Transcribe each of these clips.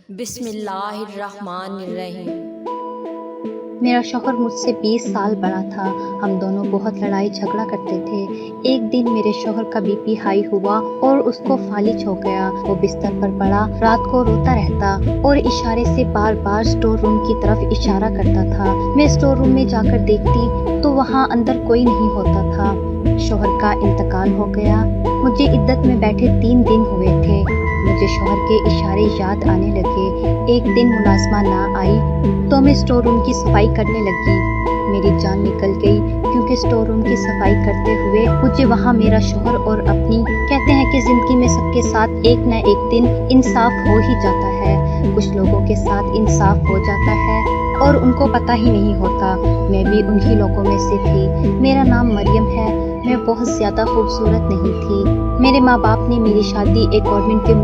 بسم اللہ الرحمن الرحیم۔ میرا شوہر مجھ سے 20 سال بڑا تھا۔ ہم دونوں بہت لڑائی جھگڑا کرتے تھے۔ ایک دن میرے شوہر کا بی پی ہائی ہوا اور اس کو فالج ہو گیا۔ وہ بستر پر پڑا رات کو روتا رہتا اور اشارے سے بار بار اسٹور روم کی طرف اشارہ کرتا تھا۔ میں اسٹور روم میں جا کر دیکھتی تو وہاں اندر کوئی نہیں ہوتا تھا۔ شوہر کا انتقال ہو گیا۔ مجھے عدت میں بیٹھے 3 دن ہوئے تھے۔ مجھے شوہر کے اشارے یاد آنے لگے۔ ایک دن ملازمہ نہ آئی تو میں اسٹور روم کی صفائی کرنے لگی۔ میری جان نکل گئی کیونکہ اسٹور روم کی صفائی کرتے ہوئے مجھے وہاں میرا شوہر اور اپنی کہتے ہیں کہ زندگی میں سب کے ساتھ ایک نہ ایک دن انصاف ہو ہی جاتا ہے۔ کچھ لوگوں کے ساتھ انصاف ہو جاتا ہے اور ان کو پتہ ہی نہیں ہوتا۔ میں بھی انہی لوگوں میں سے تھی۔ میرا نام مریم ہے۔ میں بہت زیادہ خوبصورت نہیں تھی۔ میرے ماں باپ نے میری شادی ایک گورنمنٹ کے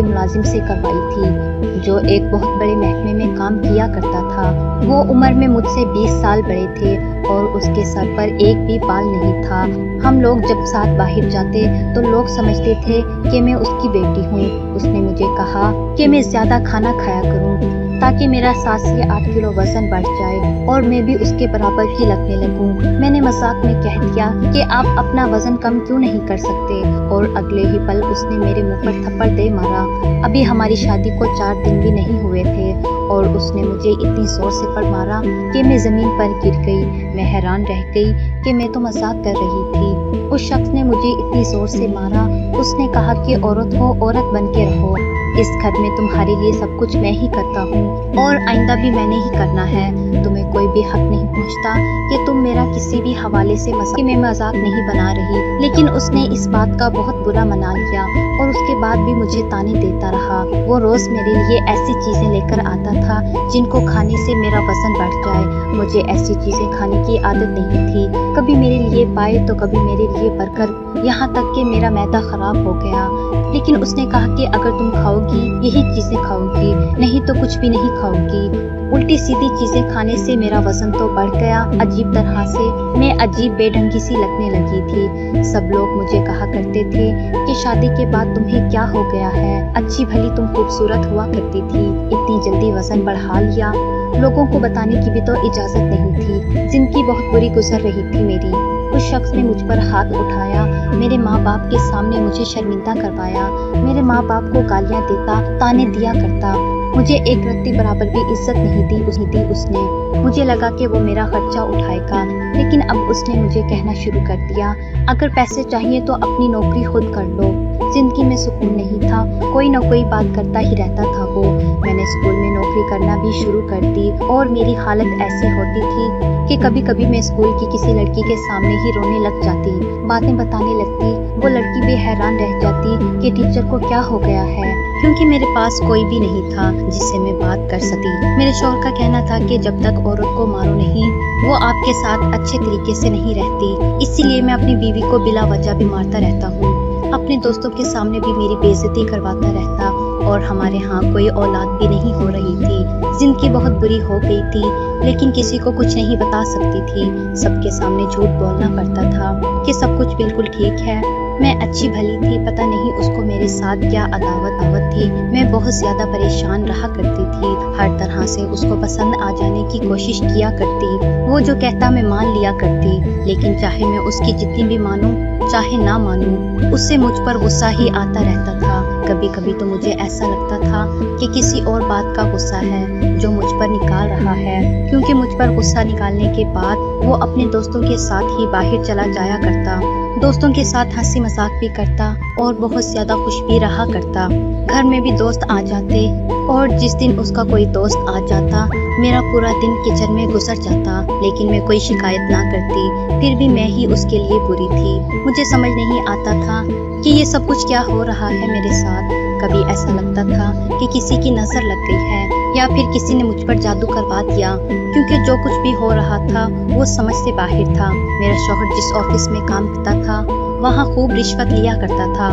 ملازم سے کروائی تھی جو ایک بہت بڑے محکمے میں کام کیا کرتا تھا۔ وہ عمر میں مجھ سے 20 سال بڑے تھے اور اس کے سر پر ایک بھی بال نہیں تھا۔ ہم لوگ جب ساتھ باہر جاتے تو لوگ سمجھتے تھے کہ میں اس کی بیٹی ہوں۔ اس نے مجھے کہا کہ میں زیادہ کھانا کھایا کروں تاکہ میرا 7 سے 8 کلو وزن بڑھ جائے اور میں بھی اس کے برابر کی لگنے لگوں۔ میں نے مذاق میں کہہ دیا کہ آپ اپنا وزن کم کیوں نہیں کر سکتے، اور اگلے ہی پل اس نے میرے منہ پر تھپڑ دے مارا۔ ابھی ہماری شادی کو 4 دن بھی نہیں ہوئے تھے اور اس نے مجھے اتنی زور سے پڑ مارا کہ میں زمین پر گر گئی۔ میں حیران رہ گئی کہ میں تو مذاق کر رہی تھی۔ اس شخص نے مجھے اتنی زور سے مارا۔ اس نے کہا کہ عورت ہو عورت بن کے رہو۔ اس گھر میں تمہارے لیے سب کچھ میں ہی کرتا ہوں اور آئندہ بھی میں نے ہی کرنا ہے۔ تمہیں کوئی بھی حق نہیں پہنچتا کہ تم میرا کسی بھی حوالے سے میں مذاق نہیں بنا رہی۔ لیکن اس نے اس بات کا بہت برا منا لیا اور اس کے بعد بھی مجھے تانے دیتا رہا۔ وہ روز میرے لیے ایسی چیزیں لے کر آتا تھا جن کو کھانے سے میرا وزن بڑھ جائے۔ مجھے ایسی چیزیں کھانے کی عادت نہیں تھی۔ کبھی میرے لیے پائے تو کبھی میرے لیے برگر، یہاں تک کہ میرا معدہ خراب ہو گیا۔ لیکن اس نے کہا کہ اگر تم کھاؤ گی یہی چیزیں کھاؤ گی، نہیں تو کچھ بھی نہیں کھاؤ گی۔ الٹی سیدھی چیزیں کھانے سے میرا وزن تو بڑھ گیا عجیب طرح سے، میں عجیب بے ڈھنگی سی لگنے لگی تھی۔ سب لوگ مجھے کہا کرتے تھے کہ شادی کے بعد تمہیں کیا ہو گیا ہے، اچھی بھلی تم خوبصورت ہوا کرتی تھی، اتنی جلدی وزن بڑھا لیا۔ لوگوں کو بتانے کی بھی تو اجازت نہیں تھی۔ زندگی بہت بری گزر رہی تھی میری۔ اس شخص نے مجھ پر ہاتھ اٹھایا، میرے ماں باپ کے سامنے مجھے شرمندہ کروایا۔ میرے ماں باپ کو گالیاں دیتا، تانے دیا کرتا۔ مجھے ایک رتی برابر بھی عزت نہیں دی اس نے۔ مجھے لگا کہ وہ میرا خرچہ اٹھائے گا، لیکن اب اس نے مجھے کہنا شروع کر دیا، اگر پیسے چاہیے تو اپنی نوکری خود کر لو۔ زندگی میں سکون نہیں تھا، کوئی نہ کوئی بات کرتا ہی رہتا تھا وہ۔ میں نے اسکول میں نوکری کرنا بھی شروع کر دی اور میری حالت ایسی ہوتی تھی کہ کبھی کبھی میں اسکول کی کسی لڑکی کے سامنے ہی رونے لگ جاتی، باتیں بتانے لگتی۔ وہ لڑکی بھی حیران رہ جاتی کہ ٹیچر کو کیا ہو گیا ہے، کیونکہ میرے پاس کوئی بھی نہیں تھا جس سے میں بات کر سکتی۔ میرے شوہر کا کہنا تھا کہ جب تک عورت کو مارو نہیں وہ آپ کے ساتھ اچھے طریقے سے نہیں رہتی، اسی لیے میں اپنی بیوی کو بلا وجہ بھی مارتا رہتا ہوں۔ اپنے دوستوں کے سامنے بھی میری بے عزتی کرواتا رہتا اور ہمارے ہاں کوئی اولاد بھی نہیں ہو رہی تھی۔ زندگی بہت بری ہو گئی تھی لیکن کسی کو کچھ نہیں بتا سکتی تھی۔ سب کے سامنے جھوٹ بولنا پڑتا تھا کہ سب کچھ بالکل ٹھیک ہے، میں اچھی بھلی تھی، پتہ نہیں اس کو میرے ساتھ کیا عداوت تھی۔ میں بہت زیادہ پریشان رہا کرتی تھی، ہر طرح سے اس کو پسند آ جانے کی کوشش کیا کرتی۔ وہ جو کہتا میں مان لیا کرتی، لیکن چاہے میں اس کی جتنی بھی مانوں چاہے نہ مانوں، اس سے مجھ پر غصہ ہی آتا رہتا تھا۔ کبھی کبھی تو مجھے ایسا لگتا تھا کہ کسی اور بات کا غصہ ہے جو مجھ پر نکال رہا ہے، کیونکہ مجھ پر غصہ نکالنے کے بعد وہ اپنے دوستوں کے ساتھ ہی باہر چلا جایا کرتا، دوستوں کے ساتھ ہنسی مذاق بھی کرتا اور بہت زیادہ خوش بھی رہا کرتا۔ گھر میں بھی دوست آ جاتے اور جس دن اس کا کوئی دوست آ جاتا میرا پورا دن کچن میں گزر جاتا، لیکن میں کوئی شکایت نہ کرتی، پھر بھی میں ہی اس کے لیے بری تھی۔ مجھے سمجھ نہیں آتا تھا کہ یہ سب کچھ کیا ہو رہا ہے میرے ساتھ۔ کبھی ایسا لگتا تھا کہ کسی کی نظر لگ گئی ہے یا پھر کسی نے مجھ پر جادو کروا دیا، کیونکہ جو کچھ بھی ہو رہا تھا وہ سمجھ سے باہر تھا۔ میرا شوہر جس آفس میں کام کرتا تھا وہاں خوب رشوت لیا کرتا تھا،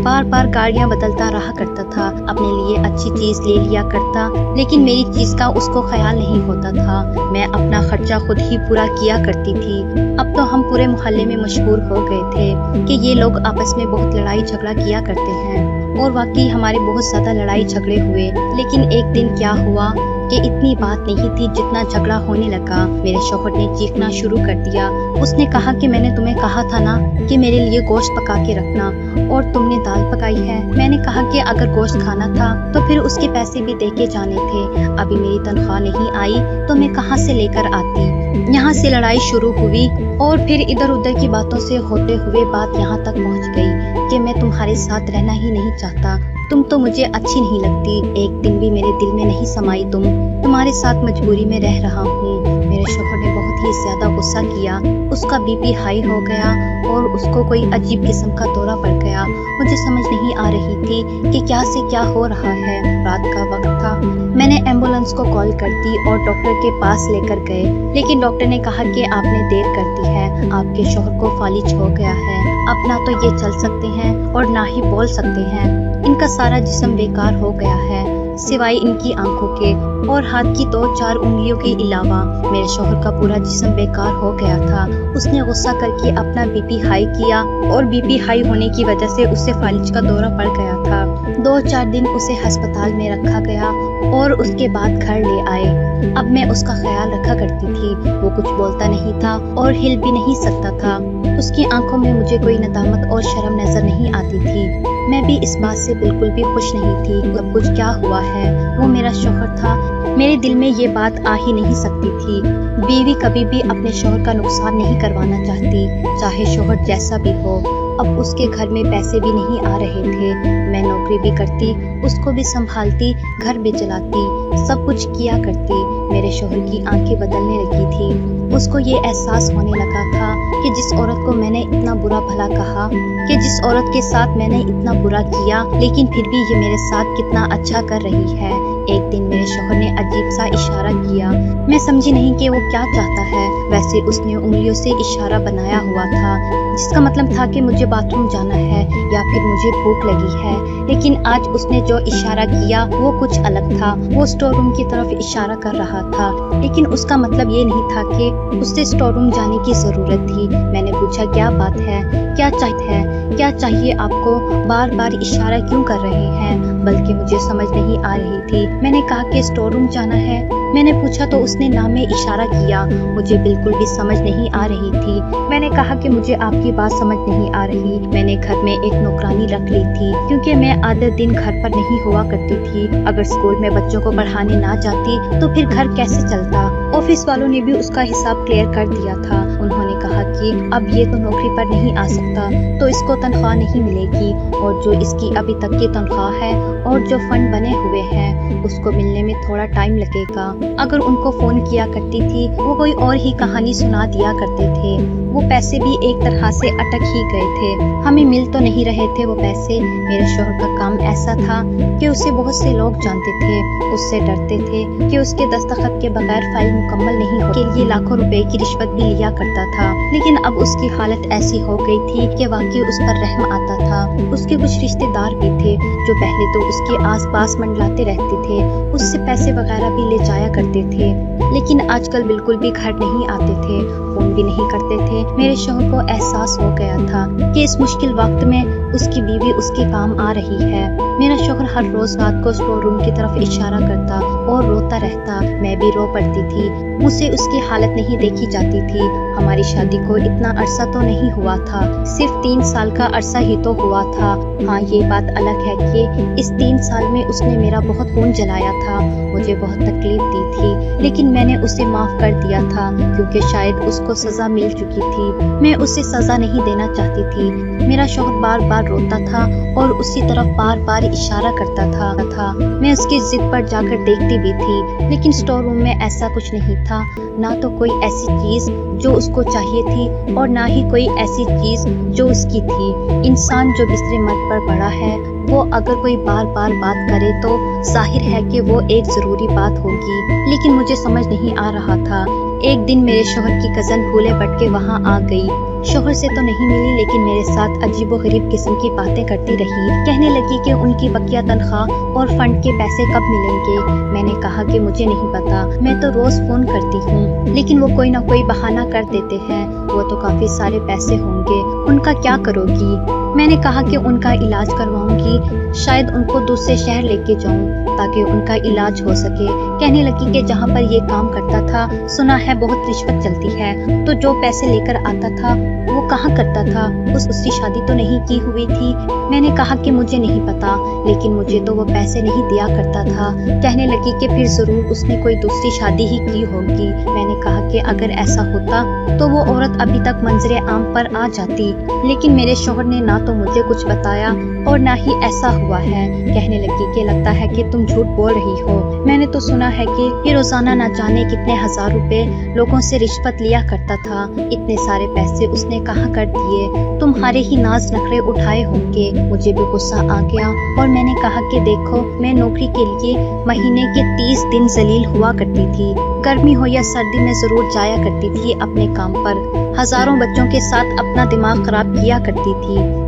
بار بار گاڑیاں بدلتا رہا کرتا تھا، اپنے لیے اچھی چیز لے لیا کرتا، لیکن میری چیز کا اس کو خیال نہیں ہوتا تھا۔ میں اپنا خرچہ خود ہی پورا کیا کرتی تھی۔ اب تو ہم پورے محلے میں مشہور ہو گئے تھے کہ یہ لوگ آپس میں بہت لڑائی جھگڑا کیا کرتے ہیں और वाकई हमारे बहुत ज़्यादा लड़ाई झगड़े हुए। लेकिन एक दिन क्या हुआ कि इतनी बात नहीं थी जितना झगड़ा होने लगा। मेरे शौहर ने चीखना शुरू कर दिया। उसने कहा कि मैंने तुम्हें कहा था ना कि मेरे लिए गोश्त पका के रखना, और तुमने दाल पकाई है। मैंने कहा कि अगर गोश्त खाना था तो फिर उसके पैसे भी दे के जाने थे। अभी मेरी तनख्वाह नहीं आई तो मैं कहाँ से लेकर आती। यहाँ से लड़ाई शुरू हुई और फिर इधर उधर की बातों से होते हुए बात यहाँ तक पहुँच गई कि मैं तुम्हारे साथ रहना ही नहीं चाहता, तुम तो मुझे अच्छी नहीं लगती। एक दिन भी मेरे दिल में नहीं समाई तुम, तुम्हारे साथ मजबूरी में रह रहा हूँ। मेरे शौहर ने बहुत ही ज्यादा गुस्सा किया। उसका बीपी हाई हो गया और उसको कोई अजीब किस्म का दौरा पड़ गया। मुझे समझ नहीं आ रही थी कि क्या से क्या हो रहा है। रात का वक्त था। मैंने एम्बुलेंस को कॉल कर दी और डॉक्टर के पास लेकर गए, लेकिन डॉक्टर ने कहा कि आपने देर कर दी है, आपके शौहर को फालिज हो गया है। अब ना तो ये चल सकते हैं और ना ही बोल सकते हैं। इनका सारा जिस्म बेकार हो गया है सिवाय इनकी आंखों के और हाथ की 2-4 उंगलियों के अलावा। मेरे शौहर का पूरा जिस्म बेकार हो गया था। उसने गुस्सा करके अपना बीपी हाई किया और बीपी हाई होने की वजह से उसे फालिज का दौरा पड़ गया था। 2-4 दिन उसे अस्पताल में रखा गया और उसके बाद घर ले आए। अब मैं उसका ख्याल रखा करती थी। वो कुछ बोलता नहीं था और हिल भी नहीं सकता था। उसकी आंखों में मुझे कोई नदामत और शर्म नजर नहीं आती थी। मैं भी इस बात से बिल्कुल भी खुश नहीं थी। अब कुछ क्या हुआ है, वो मेरा शौहर था। मेरे दिल में ये बात आ ही नहीं सकती थी। बीवी कभी भी अपने शौहर का नुकसान नहीं करवाना चाहती, चाहे शौहर जैसा भी हो। अब उसके घर में पैसे भी नहीं आ रहे थे। मैं नौकरी भी करती, उसको भी संभालती, घर भी चलाती, सब कुछ किया करती। मेरे शौहर की आंखें बदलने लगी थी। उसको ये एहसास होने लगा था कि जिस औरत को मैंने इतना बुरा भला कहा, कि जिस औरत के साथ मैंने इतना बुरा किया, लेकिन फिर भी ये मेरे साथ कितना अच्छा कर रही है। एक दिन मेरे शौहर ने अजीब सा इशारा किया। मैं समझी नहीं कि वो क्या चाहता है। वैसे उसने उंगलियों से इशारा बनाया हुआ था, जिसका मतलब था कि मुझे बाथरूम जाना है या फिर मुझे भूख लगी है। लेकिन आज उसने जो इशारा किया वो कुछ अलग था। वो स्टोर रूम की तरफ इशारा कर रहा था, लेकिन उसका मतलब ये नहीं था कि उसे स्टोर रूम जाने की जरूरत थी। मैंने पूछा क्या बात है, क्या चाहते हैं, क्या चाहिए आपको, बार बार इशारा क्यों कर रहे हैं? बल्कि मुझे समझ नहीं आ रही थी। मैंने कहा कि स्टोर रूम जाना है। मैंने पूछा तो उसने नाम में इशारा किया। मुझे बिल्कुल भी समझ नहीं आ रही थी। मैंने कहा कि मुझे आपकी बात समझ नहीं आ रही। मैंने घर में एक नौकरानी रख ली थी क्योंकि मैं आधे दिन घर पर नहीं हुआ करती थी। अगर स्कूल में बच्चों को पढ़ाने ना जाती तो फिर घर कैसे चलता। ऑफिस वालों ने भी उसका हिसाब क्लियर कर दिया था। उन्होंने कहा कि अब ये तो नौकरी पर नहीं आ सकता तो इसको तनख्वाह नहीं मिलेगी, और जो इसकी अभी तक की तनख्वाह है और जो फंड बने हुए हैं उसको मिलने में थोड़ा टाइम लगेगा। अगर उनको फोन किया करती थी वो कोई और ही कहानी सुना दिया करते थे। वो पैसे भी एक तरह से अटक ही गए थे। हमें मिल तो नहीं रहे थे वो पैसे। मेरे शौहर का काम ऐसा था कि उसे बहुत से लोग जानते थे, उससे डरते थे कि उसके दस्तखत के बगैर फाइल मुकम्मल नहीं हो के लिए लाखों रुपए की रिश्वत भी लिया करता था। लेकिन अब उसकी हालत ऐसी हो गई थी कि वाकई उस पर रहम आता था। उसके कुछ रिश्तेदार भी थे जो पहले तो उसके आसपास मंडलाते रहते थे, उससे पैसे वगैरह भी ले जाया करते थे, लेकिन आजकल बिल्कुल भी घर नहीं आते थे, फोन भी नहीं करते थे। मेरे शौहर को एहसास हो गया था कि इस मुश्किल वक्त में उसकी बीवी उसके काम आ रही है। मेरा शौहर हर रोज रात को स्टोर रूम की तरफ इशारा करता और रोता रहता। मैं भी रो पड़ती थी। मुझसे उसकी हालत नहीं देखी जाती थी। हमारी शादी को इतना अरसा तो नहीं हुआ था, सिर्फ 3 साल का अरसा ही तो हुआ था। हाँ, ये बात अलग है कि इस 3 साल में उसने मेरा बहुत खून जलाया था, मुझे बहुत तकलीफ दी थी, लेकिन मैंने उसे माफ कर दिया था क्योंकि शायद उसको सजा मिल चुकी थी। मैं उसे सजा नहीं देना चाहती थी। मेरा शौहर बार बार रोता था और उसी तरफ बार बार इशारा करता था। मैं उसकी जिद पर जाकर देखती भी थी, लेकिन स्टोर रूम में ऐसा कुछ नहीं था। ना तो कोई ऐसी चीज जो उसको चाहिए थी और ना ही कोई ऐसी चीज जो उसकी थी। इंसान जो बिस्तरे मर्द पर पड़ा है, वो अगर कोई बार बार बात करे तो जाहिर है कि वो एक जरूरी बात होगी, लेकिन मुझे समझ नहीं आ रहा था। एक दिन मेरे शौहर की कजन भूले भटके वहाँ आ गई। शौहर से तो नहीं मिली, लेकिन मेरे साथ अजीबो गरीब किस्म की बातें करती रही। कहने लगी कि उनकी बकिया तनख्वाह और फंड के पैसे कब मिलेंगे। मैंने कहा कि मुझे नहीं पता, मैं तो रोज फोन करती हूँ, लेकिन वो कोई ना कोई बहाना कर देते हैं। वो तो काफ़ी सारे पैसे होंगे, उनका क्या करोगी? मैंने कहा कि उनका इलाज करवाऊंगी, शायद उनको दूसरे शहर लेके जाऊं ताकि उनका इलाज हो सके। कहने लगी कि जहाँ पर ये काम करता था सुना है बहुत रिश्वत चलती है, तो जो पैसे लेकर आता था वो कहाँ करता था? उसकी शादी तो नहीं की हुई थी। मैंने कहा कि मुझे नहीं पता, लेकिन मुझे तो वो पैसे नहीं दिया करता था। कहने लगी कि फिर जरूर उसने कोई दूसरी शादी ही की होगी। मैंने कहा कि अगर ऐसा होता तो वो औरत अभी तक मंजरे आम पर आ जाती, लेकिन मेरे शौहर ने ना तो मुझे कुछ बताया और ना ही ऐसा हुआ है। कहने लगी कि लगता है कि तुम झूठ बोल रही हो। मैंने तो सुना है कि ये रोजाना ना जाने कितने हजार रुपए लोगों से रिश्वत लिया करता था। इतने सारे पैसे उसने कहाँ कर दिए? तुम्हारे ही नाज नखरे उठाए होंगे। मुझे भी गुस्सा आ गया और मैंने कहा कि देखो, मैं नौकरी के लिए महीने के 30 दिन जलील हुआ करती थी। गर्मी हो या सर्दी में जरूर जाया करती थी अपने काम पर। हजारों बच्चों के साथ अपना दिमाग खराब किया करती थी।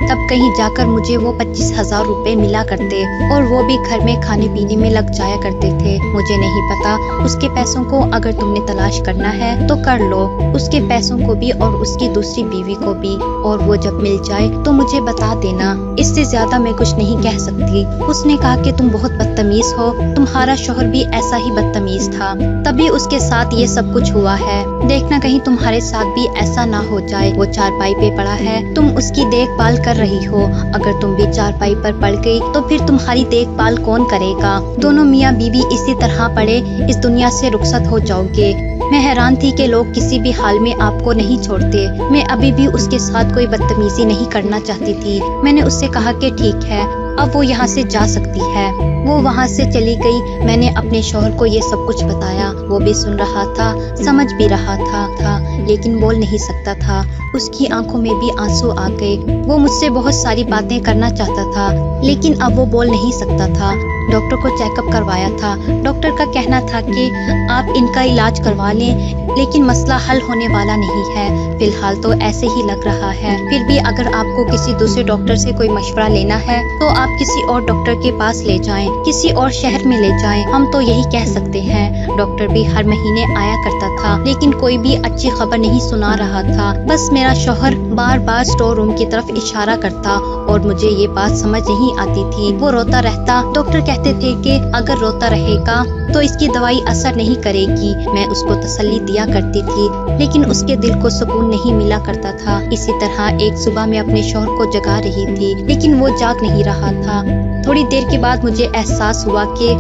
तब कहीं जाकर मुझे वो 25,000 रुपए मिला करते और वो भी घर में खाने पीने में लग जाया करते थे। मुझे नहीं पता, उसके पैसों को अगर तुमने तलाश करना है तो कर लो, उसके पैसों को भी और उसकी दूसरी बीवी को भी, और वो जब मिल जाए तो मुझे बता देना। इससे ज्यादा मैं कुछ नहीं कह सकती। उसने कहा कि तुम बहुत बदतमीज हो, तुम्हारा शौहर भी ऐसा ही बदतमीज था, तभी उसके साथ ये सब कुछ हुआ है। देखना कहीं तुम्हारे साथ भी ऐसा ना हो जाए। वो चारपाई पे पड़ा है, तुम उसकी देखभाल कर रही हो। अगर तुम भी चारपाई पर पड़ गई तो फिर तुम्हारी देखभाल कौन करेगा? दोनों मियाँ बीवी इसी तरह पड़े इस दुनिया से रुखसत हो जाओगे। मैं हैरान थी कि लोग किसी भी हाल में आपको नहीं छोड़ते। मैं अभी भी उसके साथ कोई बदतमीजी नहीं करना चाहती थी। मैंने उससे कहा कि ठीक है, अब वो यहाँ से जा सकती है। वो वहाँ से चली गई। मैंने अपने शौहर को ये सब कुछ बताया। वो भी सुन रहा था, समझ भी रहा था, लेकिन बोल नहीं सकता था। उसकी आंखों में भी आंसू आ गए। वो मुझसे बहुत सारी बातें करना चाहता था, लेकिन अब वो बोल नहीं सकता था। डॉक्टर को चेकअप करवाया था। डॉक्टर का कहना था कि आप इनका इलाज करवा लें, लेकिन मसला हल होने वाला नहीं है। फिलहाल तो ऐसे ही लग रहा है। फिर भी अगर आपको किसी दूसरे डॉक्टर से कोई मशवरा लेना है तो आप किसी और डॉक्टर के पास ले जाएं, किसी और शहर में ले जाएं। हम तो यही कह सकते हैं। डॉक्टर भी हर महीने आया करता था, लेकिन कोई भी अच्छी खबर नहीं सुना रहा था। बस मेरा शौहर बार बार स्टोर रूम की तरफ इशारा करता और मुझे ये बात समझ नहीं आती थी। वो रोता रहता। डॉक्टर कहते थे कि अगर रोता रहेगा तो इसकी दवाई असर नहीं करेगी। मैं उसको तसल्ली दिया करती थी, लेकिन उसके दिल को सुकून नहीं मिला करता था। इसी तरह एक सुबह मैं अपने शौहर को जगा रही थी, लेकिन वो जाग नहीं रहा था। थोड़ी देर के बाद मुझे एहसास हुआ कि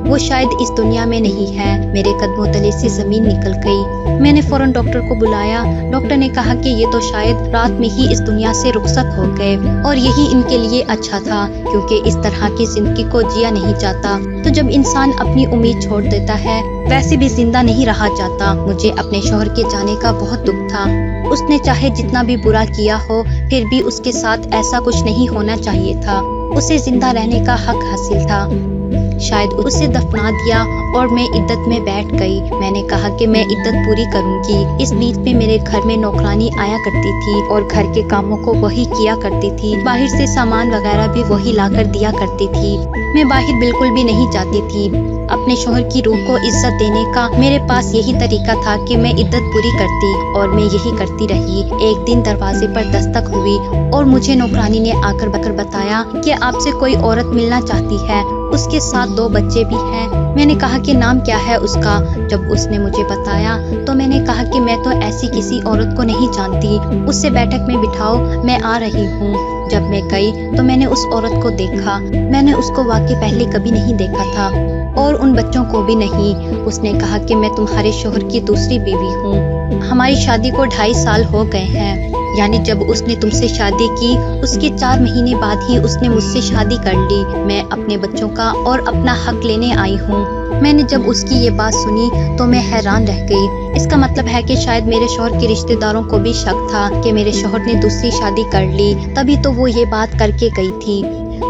वो शायद इस दुनिया में नहीं है। मेरे कदमों तले से जमीन निकल गई। मैंने फौरन डॉक्टर को बुलाया। डॉक्टर ने कहा कि ये तो शायद रात में ही इस दुनिया से रुखसत हो गए और यही इनके लिए अच्छा था, क्योंकि इस तरह की जिंदगी को जिया नहीं जाता। तो जब इंसान अपनी उम्मीद छोड़ देता है, वैसे भी जिंदा नहीं रहा जाता। मुझे अपने शौहर के जाने का बहुत दुख था। उसने चाहे जितना भी बुरा किया हो, फिर भी उसके साथ ऐसा कुछ नहीं होना चाहिए था। उसे जिंदा रहने का हक हासिल था। शायद उसे दफना दिया और मैं इद्दत में बैठ गई। मैंने कहा कि मैं इद्दत पूरी करूंगी। इस बीच में मेरे घर में नौकरानी आया करती थी और घर के कामों को वही किया करती थी। बाहर से सामान वगैरह भी वही लाकर दिया करती थी। मैं बाहर बिल्कुल भी नहीं जाती थी। अपने शौहर की रूह को इज्जत देने का मेरे पास यही तरीका था कि मैं इद्दत पूरी करती, और मैं यही करती रही। एक दिन दरवाजे पर दस्तक हुई और मुझे नौकरानी ने आकर बताया कि आपसे कोई औरत मिलना चाहती है। उसके साथ 2 बच्चे भी हैं। मैंने कहा कि नाम क्या है उसका। जब उसने मुझे बताया तो मैंने कहा कि मैं तो ऐसी किसी औरत को नहीं जानती। उससे बैठक में बिठाओ, मैं आ रही हूँ। जब मैं गई तो मैंने उस औरत को देखा। मैंने उसको वाकई पहले कभी नहीं देखा था, और उन बच्चों को भी नहीं। उसने कहा कि मैं तुम्हारे शौहर की दूसरी बीवी हूँ। हमारी शादी को 2.5 साल हो गए हैं। यानी जब उसने तुमसे शादी की उसके 4 महीने बाद ही उसने मुझसे शादी कर ली। मैं अपने बच्चों का और अपना हक लेने आई हूँ। मैंने जब उसकी ये बात सुनी तो मैं हैरान रह गई। इसका मतलब है कि शायद मेरे शौहर के रिश्तेदारों को भी शक था कि मेरे शौहर ने दूसरी शादी कर ली, तभी तो वो ये बात करके गई थी।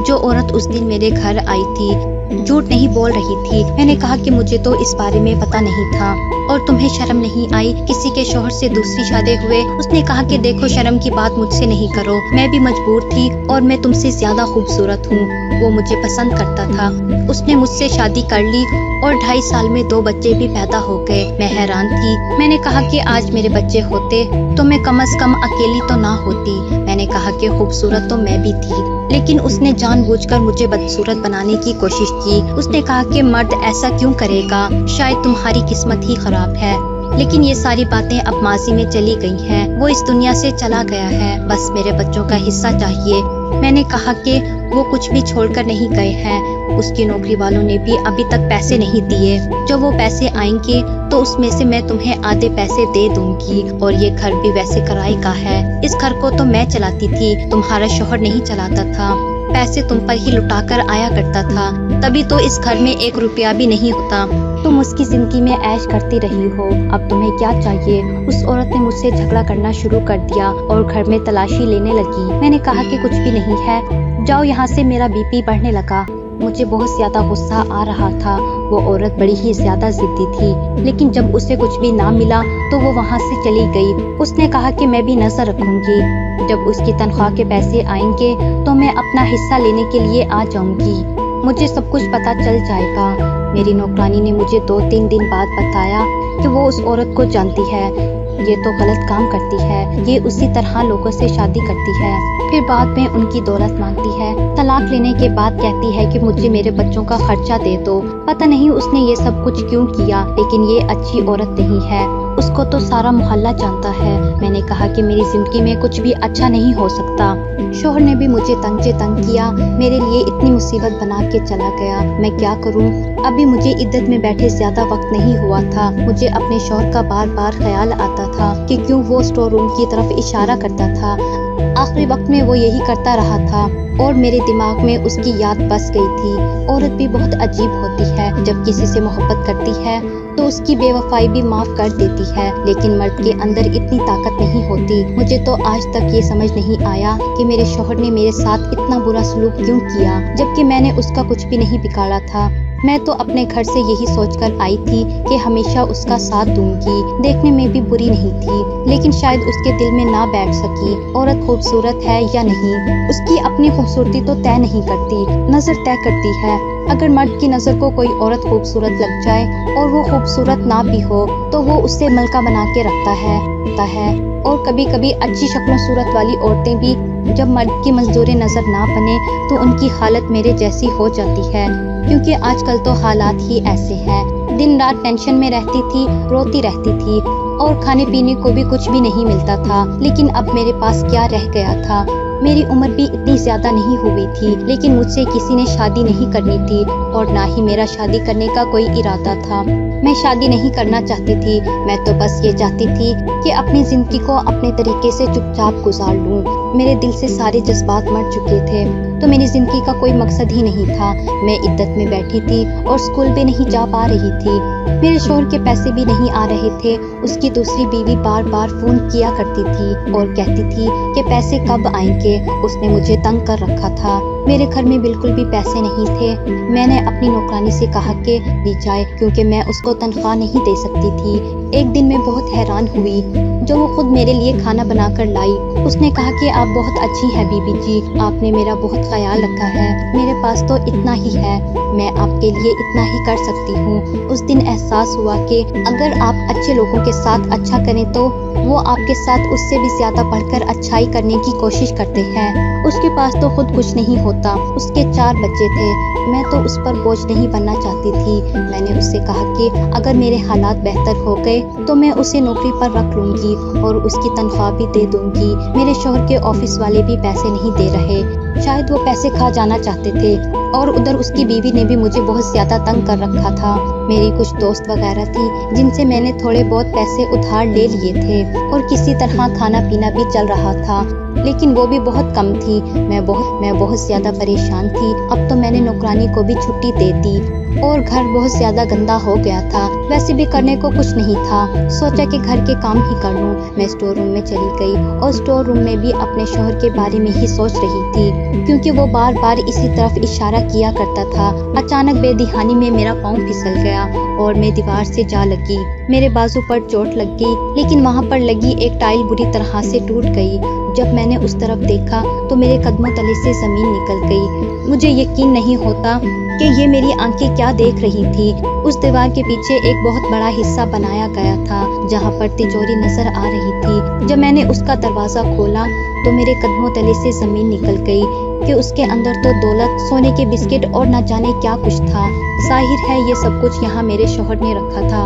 जो औरत उस दिन मेरे घर आई थी झूठ नहीं बोल रही थी। मैंने कहा कि मुझे तो इस बारे में पता नहीं था और तुम्हें शर्म नहीं आई? किसी के शोहर से दूसरी शादी हुए? उसने कहा कि देखो, शर्म की बात मुझसे नहीं करो, मैं भी मजबूर थी और मैं तुमसे ज्यादा खूबसूरत हूँ। वो मुझे पसंद करता था। उसने मुझसे शादी कर ली और 2.5 साल में 2 बच्चे भी पैदा हो गए। मैं हैरान थी। मैंने कहा कि आज मेरे बच्चे होते तो मैं कम से कम अकेली तो ना होती। मैंने कहा कि खूबसूरत तो मैं भी थी, लेकिन उसने जानबूझकर मुझे बदसूरत बनाने की कोशिश की। उसने कहा कि मर्द ऐसा क्यों करेगा, शायद तुम्हारी किस्मत ही खराब है। लेकिन ये सारी बातें अब माजी में चली गई हैं। वो इस दुनिया से चला गया है, बस मेरे बच्चों का हिस्सा चाहिए। मैंने कहा कि वो कुछ भी छोड़कर नहीं गए हैं। उसकी नौकरी वालों ने भी अभी तक पैसे नहीं दिए। जब वो पैसे आएंगे तो उसमें से मैं तुम्हें आधे पैसे दे दूंगी। और ये घर भी वैसे किराए का है। इस घर को तो मैं चलाती थी, तुम्हारा शौहर नहीं चलाता था। पैसे तुम पर ही लुटा कर आया करता था, तभी तो इस घर में 1 रुपया भी नहीं होता। तुम उसकी जिंदगी में ऐश करती रही हो, अब तुम्हें क्या चाहिए? उस औरत ने मुझसे झगड़ा करना शुरू कर दिया और घर में तलाशी लेने लगी। मैंने कहा कि कुछ भी नहीं है, जाओ यहाँ से। मेरा बीपी बढ़ने लगा। मुझे बहुत ज्यादा गुस्सा आ रहा था। वो औरत बड़ी ही ज्यादा जिद्दी थी, लेकिन जब उसे कुछ भी ना मिला तो वो वहाँ से चली गई। उसने कहा कि मैं भी नजर रखूंगी, जब उसकी तनख्वाह के पैसे आएंगे तो मैं अपना हिस्सा लेने के लिए आ जाऊंगी। मुझे सब कुछ पता चल जाएगा। मेरी नौकरानी ने मुझे 2-3 दिन बाद बताया कि वो उस औरत को जानती है। ये तो गलत काम करती है, ये उसी तरह लोगों से शादी करती है, फिर बाद में उनकी दौलत मांगती है। तलाक लेने के बाद कहती है कि मुझे मेरे बच्चों का खर्चा दे दो। पता नहीं उसने ये सब कुछ क्यों किया, लेकिन ये अच्छी औरत नहीं है। उसको तो सारा मोहल्ला जानता है। मैंने कहा कि मेरी जिंदगी में कुछ भी अच्छा नहीं हो सकता। शोहर ने भी मुझे तंग से तंग किया, मेरे लिए इतनी मुसीबत बना के चला गया। मैं क्या करूं? अभी मुझे इद्दत में बैठे ज्यादा वक्त नहीं हुआ था। मुझे अपने शौहर का बार बार ख्याल आता था कि क्यों वो स्टोर रूम की तरफ इशारा करता था। आखिरी वक्त में वो यही करता रहा था और मेरे दिमाग में उसकी याद बस गई थी। औरत भी बहुत अजीब होती है, जब किसी से मोहब्बत करती है तो उसकी बेवफाई भी माफ कर देती है, लेकिन मर्द के अंदर इतनी ताकत नहीं होती। मुझे तो आज तक ये समझ नहीं आया कि मेरे शौहर ने मेरे साथ इतना बुरा सलूक क्यों किया, जबकि मैंने उसका कुछ भी नहीं बिगाड़ा था। मैं तो अपने घर से यही सोचकर आई थी कि हमेशा उसका साथ दूंगी। देखने में भी बुरी नहीं थी, लेकिन शायद उसके दिल में ना बैठ सकी औरत खूबसूरत है या नहीं। उसकी अपनी खूबसूरती तो तय नहीं करती, नजर तय करती है। अगर मर्द की नजर को कोई औरत खूबसूरत लग जाए और वो खूबसूरत ना भी हो तो वो उससे मलका बना के रखता है। और कभी कभी अच्छी शक्लों सूरत वाली औरतें भी जब मर्द की मंजूर नजर ना बने तो उनकी हालत मेरे जैसी हो जाती है, क्योंकि आजकल तो हालात ही ऐसे हैं। दिन रात टेंशन में रहती थी, रोती रहती थी और खाने पीने को भी कुछ भी नहीं मिलता था। लेकिन अब मेरे पास क्या रह गया था? मेरी उम्र भी इतनी ज्यादा नहीं हुई थी, लेकिन मुझसे किसी ने शादी नहीं करनी थी और ना ही मेरा शादी करने का कोई इरादा था। मैं शादी नहीं करना चाहती थी, मैं तो बस ये चाहती थी कि अपनी जिंदगी को अपने तरीके से चुपचाप गुजार लूं। मेरे दिल से सारे जज्बात मर चुके थे, तो मेरी जिंदगी का कोई मकसद ही नहीं था। मैं इद्दत में बैठी थी और स्कूल भी नहीं जा पा रही थी। मेरे शौहर के पैसे भी नहीं आ रहे थे। उसकी दूसरी बीवी बार बार फोन किया करती थी और कहती थी कि पैसे कब आएंगे। उसने मुझे तंग कर रखा था। मेरे घर में बिल्कुल भी पैसे नहीं थे। मैंने अपनी नौकरानी से कहा कि दी जाए, क्योंकि मैं उसको तनख्वाह नहीं दे सकती थी। एक दिन मैं बहुत हैरान हुई जो वो खुद मेरे लिए खाना बनाकर लाई। उसने कहा कि आप बहुत अच्छी हैं बीबी जी, आपने मेरा बहुत ख्याल रखा है। मेरे पास तो इतना ही है, मैं आपके लिए इतना ही कर सकती हूँ। उस दिन एहसास हुआ कि अगर आप अच्छे लोगों के साथ अच्छा करें तो वो आपके साथ उससे भी ज्यादा बढ़कर अच्छाई करने की कोशिश करते हैं। उसके पास तो खुद कुछ नहीं होता, उसके 4 बच्चे थे। मैं तो उस पर बोझ नहीं बनना चाहती थी। मैंने उससे कहा कि अगर मेरे हालात बेहतर हो गए तो मैं उसे नौकरी पर रख लूंगी और उसकी तनख्वाह भी दे दूंगी। मेरे शौहर के ऑफिस वाले भी पैसे नहीं दे रहे, शायद वो पैसे खा जाना चाहते थे। और उधर उसकी बीवी ने भी मुझे बहुत ज्यादा तंग कर रखा था। मेरी कुछ दोस्त वगैरह थी जिनसे मैंने थोड़े बहुत पैसे उधार ले लिए थे और किसी तरह खाना पीना भी चल रहा था, लेकिन वो भी बहुत कम थी। मैं बहुत ज्यादा परेशान थी। अब तो मैंने नौकरानी को भी छुट्टी दे दी और घर बहुत ज्यादा गंदा हो गया था। वैसे भी करने को कुछ नहीं था, सोचा कि घर के काम ही कर लूं। मैं स्टोर रूम में चली गई और स्टोर रूम में भी अपने शौहर के बारे में ही सोच रही थी, क्योंकि वो बार बार इसी तरफ इशारा किया करता था। अचानक बेदिहानी में मेरा पाँव फिसल गया और मैं दीवार से जा लगी। मेरे बाजू पर चोट लग गई, लेकिन वहाँ पर लगी एक टाइल बुरी तरह से टूट गई। जब मैंने उस तरफ देखा तो मेरे कदमों तले से जमीन निकल गई। मुझे यकीन नहीं होता कि ये मेरी आंखें क्या देख रही थी। उस दीवार के पीछे एक बहुत बड़ा हिस्सा बनाया गया था, जहाँ पर तिजोरी नजर आ रही थी। जब मैंने उसका दरवाजा खोला तो मेरे कदमों तले से जमीन निकल गई कि उसके अंदर तो दौलत, सोने के बिस्किट और न जाने क्या कुछ था। जाहिर है ये सब कुछ यहाँ मेरे शौहर ने रखा था।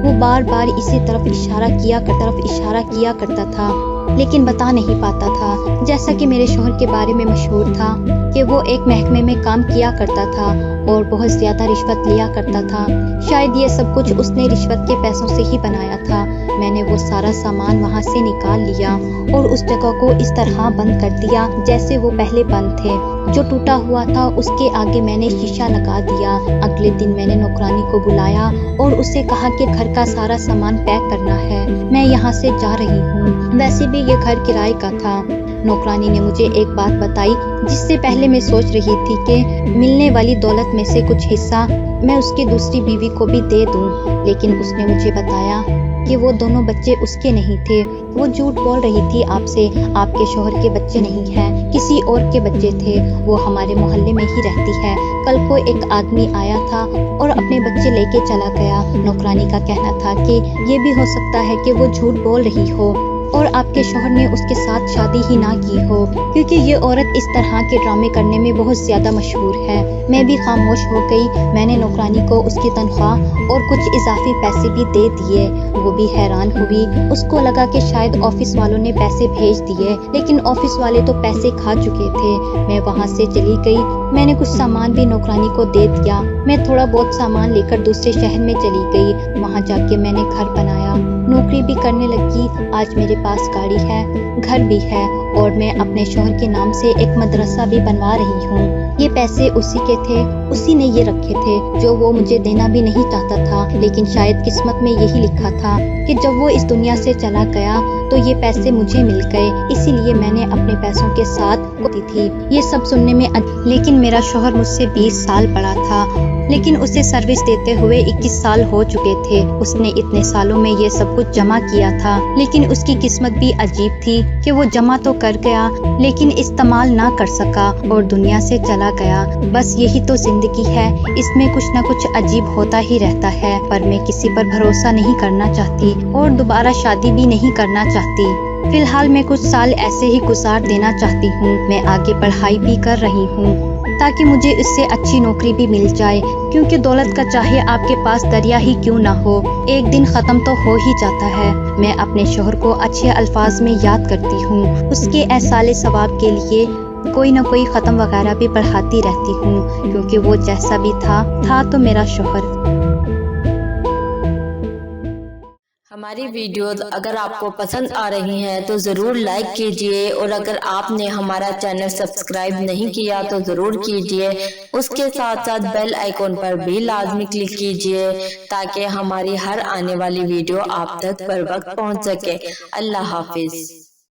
वो बार बार इसी तरफ इशारा किया करता था, लेकिन बता नहीं पाता था। जैसा कि मेरे शौहर के बारे में मशहूर था कि वो एक महकमे में काम किया करता था और बहुत ज्यादा रिश्वत लिया करता था। शायद ये सब कुछ उसने रिश्वत के पैसों से ही बनाया था। मैंने वो सारा सामान वहाँ से निकाल लिया और उस जगह को इस तरह बंद कर दिया जैसे वो पहले बंद थे। जो टूटा हुआ था उसके आगे मैंने शीशा लगा दिया। अगले दिन मैंने नौकरानी को बुलाया और उससे कहा कि घर का सारा सामान पैक करना है, मैं यहाँ से जा रही हूँ। वैसे भी ये घर किराए का था। नौकरानी ने मुझे एक बात बताई जिससे पहले मैं सोच रही थी कि मिलने वाली दौलत में से कुछ हिस्सा मैं उसकी दूसरी बीवी को भी दे दूं, लेकिन उसने मुझे बताया कि वो दोनों बच्चे उसके नहीं थे। वो झूठ बोल रही थी आपसे, आपके शौहर के बच्चे नहीं हैं, किसी और के बच्चे थे। वो हमारे मोहल्ले में ही रहती है। कल को एक आदमी आया था और अपने बच्चे लेके चला गया। नौकरानी का कहना था कि ये भी हो सकता है कि वो झूठ बोल रही हो और आपके शौहर ने उसके साथ शादी ही ना की हो, क्योंकि ये औरत इस तरह के ड्रामे करने में बहुत ज्यादा मशहूर है। मैं भी खामोश हो गई। मैंने नौकरानी को उसकी तनख्वाह और कुछ इजाफी पैसे भी दे दिए। वो भी हैरान हुई। उसको लगा कि शायद ऑफिस वालों ने पैसे भेज दिए, लेकिन ऑफिस वाले तो पैसे खा चुके थे। मैं वहाँ से चली गई। मैंने कुछ सामान भी नौकरानी को दे दिया। मैं थोड़ा बहुत सामान लेकर दूसरे शहर में चली गई। वहाँ जाके मैंने घर बनाया, नौकरी भी करने लगी। आज मेरे पास गाड़ी है, घर भी है और मैं अपने शौहर के नाम से एक मदरसा भी बनवा रही हूँ। ये पैसे उसी के थे, उसी ने ये रखे थे जो वो मुझे देना भी नहीं चाहता था, लेकिन शायद किस्मत में यही लिखा था कि जब वो इस दुनिया से चला गया तो ये पैसे मुझे मिल गए। इसीलिए मैंने अपने पैसों के साथ होती थी। ये सब सुनने में लेकिन मेरा शौहर मुझसे 20 साल बड़ा था, लेकिन उसे सर्विस देते हुए 21 साल हो चुके थे। उसने इतने सालों में ये सब कुछ जमा किया था, लेकिन उसकी किस्मत भी अजीब थी कि वो जमा तो कर गया लेकिन इस्तेमाल ना कर सका और दुनिया से चला गया। बस यही तो जिंदगी है, इसमें कुछ ना कुछ अजीब होता ही रहता है। पर मैं किसी पर भरोसा नहीं करना चाहती और दोबारा शादी भी नहीं करना चाहती। फिलहाल मैं कुछ साल ऐसे ही गुजार देना चाहती हूँ। मैं आगे पढ़ाई भी कर रही हूँ ताकि मुझे इससे अच्छी नौकरी भी मिल जाए, क्योंकि दौलत का चाहे आपके पास दरिया ही क्यों ना हो, एक दिन खत्म तो हो ही जाता है। मैं अपने शौहर को अच्छे अल्फाज में याद करती हूँ। उसके एहसाले सवाब के लिए कोई न कोई ख़त्म वगैरह भी पढ़ाती रहती हूँ, क्योंकि वो जैसा भी था तो मेरा शौहर। हमारी वीडियोस अगर आपको पसंद आ रही हैं तो ज़रूर लाइक कीजिए, और अगर आपने हमारा चैनल सब्सक्राइब नहीं किया तो ज़रूर कीजिए। उसके साथ साथ बेल आइकॉन पर भी लाजमी क्लिक कीजिए ताकि हमारी हर आने वाली वीडियो आप तक बर वक्त पहुंच सके। अल्लाह हाफिज।